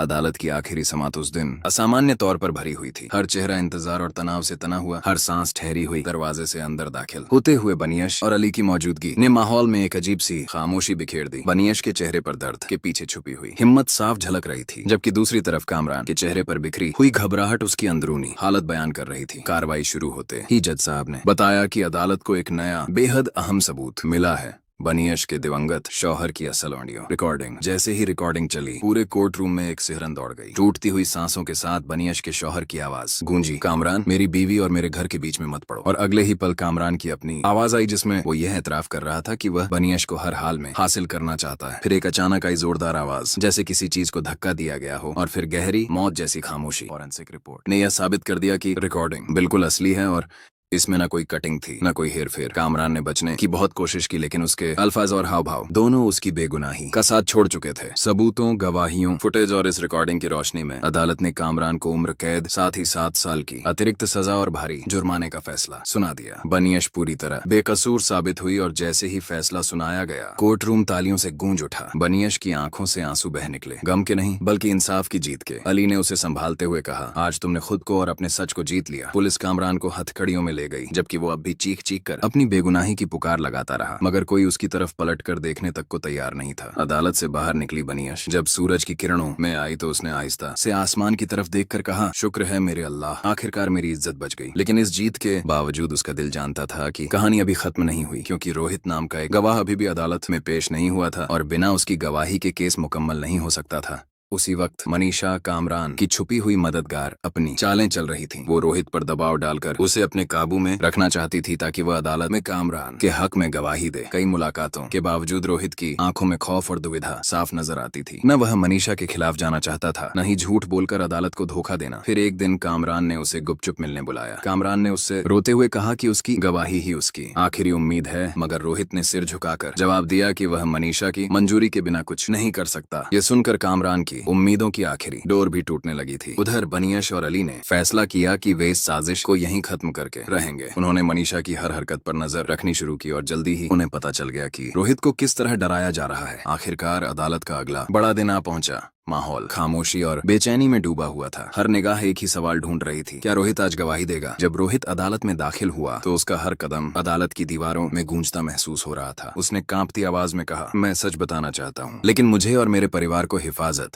अदालत की आखिरी समाअत उस दिन असामान्य तौर पर भरी हुई थी। हर चेहरा इंतजार और तनाव से तना हुआ, हर सांस ठहरी हुई। दरवाजे से अंदर दाखिल होते हुए बनियश और अली की मौजूदगी ने माहौल में एक अजीब सी खामोशी बिखेर दी। बनियश के चेहरे पर दर्द के पीछे छुपी हुई हिम्मत साफ झलक रही थी, जबकि दूसरी तरफ कामरान के चेहरे पर बिखरी हुई घबराहट उसकी अंदरूनी हालत बयान कर रही थी। कार्रवाई शुरू होते ही जज साहब ने बताया कि अदालत को एक नया बेहद अहम सबूत मिला है, बनियश के दिवंगत शौहर की असल ऑडियो रिकॉर्डिंग। जैसे ही रिकॉर्डिंग चली, पूरे कोर्ट रूम में एक सिहरन दौड़ गई। टूटती हुई सांसों के साथ बनियश के शौहर की आवाज गूंजी, कामरान, मेरी बीवी और मेरे घर के बीच में मत पड़ो। और अगले ही पल कामरान की अपनी आवाज आई, जिसमें वो यह एतराफ कर रहा था कि वह बनियश को हर हाल में हासिल करना चाहता है। फिर एक अचानक आई जोरदार आवाज, जैसे किसी चीज को धक्का दिया गया हो, और फिर गहरी मौत जैसी खामोशी। फॉरेंसिक रिपोर्ट ने यह साबित कर दिया कि रिकॉर्डिंग बिल्कुल असली है और इसमें न कोई कटिंग थी, न कोई हेरफेर। कामरान ने बचने की बहुत कोशिश की, लेकिन उसके अल्फाज और हाव भाव दोनों उसकी बेगुनाही का साथ छोड़ चुके थे। सबूतों, गवाहियों, फुटेज और इस रिकॉर्डिंग की रोशनी में अदालत ने कामरान को उम्र कैद, साथ ही 7 साल की अतिरिक्त सजा और भारी जुर्माने का फैसला सुना दिया। बनियश पूरी तरह बेकसूर साबित हुई और जैसे ही फैसला सुनाया गया, कोर्ट रूम तालियों से गूंज उठा। बनियश की आंखों से आंसू बह निकले, गम के नहीं बल्कि इंसाफ की जीत के। अली ने उसे संभालते हुए कहा, आज तुमने खुद को और अपने सच को जीत लिया। पुलिस कामरान को हथकड़ियों में ले गई, जबकि वो अब भी चीख चीख कर अपनी बेगुनाही की पुकार लगाता रहा, मगर कोई उसकी तरफ पलट कर देखने तक को तैयार नहीं था। अदालत से बाहर निकली बनियश जब सूरज की किरणों में आई, तो उसने आहिस्ता से आसमान की तरफ देखकर कहा, शुक्र है मेरे अल्लाह, आखिरकार मेरी इज्जत बच गई। लेकिन इस जीत के बावजूद उसका दिल जानता था कि कहानी अभी खत्म नहीं हुई, क्योंकि रोहित नाम का एक गवाह अभी भी अदालत में पेश नहीं हुआ था और बिना उसकी गवाही के केस मुकम्मल नहीं हो सकता था। उसी वक्त मनीषा, कामरान की छुपी हुई मददगार, अपनी चालें चल रही थीं। वो रोहित पर दबाव डालकर उसे अपने काबू में रखना चाहती थी, ताकि वह अदालत में कामरान के हक में गवाही दे। कई मुलाकातों के बावजूद रोहित की आंखों में खौफ और दुविधा साफ नजर आती थी। न वह मनीषा के खिलाफ जाना चाहता था, न ही झूठ बोलकर अदालत को धोखा देना। फिर एक दिन कामरान ने उसे गुपचुप मिलने बुलाया। कामरान ने उससे रोते हुए कहा कि उसकी गवाही ही उसकी आखिरी उम्मीद है, मगर रोहित ने सिर झुकाकर जवाब दिया कि वह मनीषा की मंजूरी के बिना कुछ नहीं कर सकता। ये सुनकर कामरान की उम्मीदों की आखिरी डोर भी टूटने लगी थी। उधर बनियश और अली ने फैसला किया कि वे इस साजिश को यहीं खत्म करके रहेंगे। उन्होंने मनीषा की हर हरकत पर नजर रखनी शुरू की और जल्दी ही उन्हें पता चल गया कि रोहित को किस तरह डराया जा रहा है। आखिरकार अदालत का अगला बड़ा दिन आ पहुंचा। माहौल खामोशी और बेचैनी में डूबा हुआ था। हर निगाह एक ही सवाल ढूंढ रही थी, क्या रोहित आज गवाही देगा? जब रोहित अदालत में दाखिल हुआ, तो उसका हर कदम अदालत की दीवारों में गूंजता महसूस हो रहा था। उसने कांपती आवाज में कहा, मैं सच बताना चाहता हूँ, लेकिन मुझे और मेरे परिवार को हिफाजत